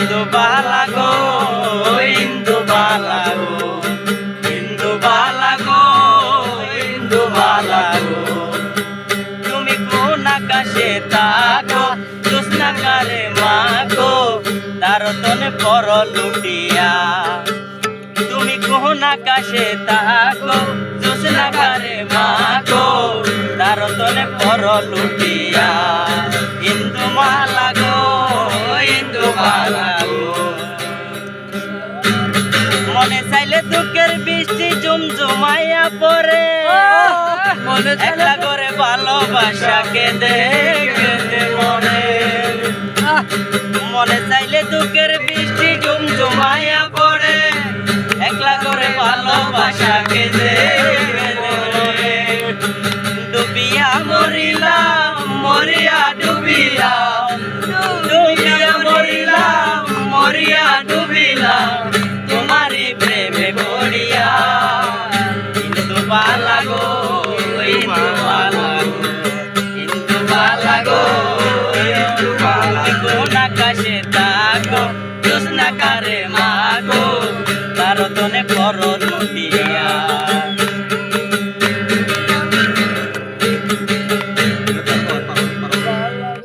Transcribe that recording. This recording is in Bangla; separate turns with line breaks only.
ইন্দু বালা গো ইন্দু বালা গো ইন্দু বালা গো ইন্দু বালা গো তুমি কোন আকাশে তাকো জোৎস্না কারে মাগো তার তনে পর লুটিয়া তুমি কোন আকাশে তাকো জোৎস্না কারে মাগো তার তনে পর লুটিয়া ইন্দু মালা গো ইন্দু বালা গো মনে চাইলে দুঃখের বৃষ্টি জুমজুমাইয়া পড়ে একলা করে ভালোবাসাকে দেখে মনে মনে চাইলে দুঃখের বৃষ্টি জুমজুমাইয়া পড়ে একলা করে ভালোবাসাকে দেখে মনে ডুবিয়া মরিলাম মরিয়া ডুবিলাম ডুবিয়া মরিলাম মরিয়া ডুবিলাম তোমারি প্রেমে পড়িয়া ইন্দু বালা গো ইন্দু বালা গো ইন্দু বালা গো ইন্দু বালা কোন আকাশে তাকো জোৎস্না কারে মাগো তার তনে পর লুটিয়া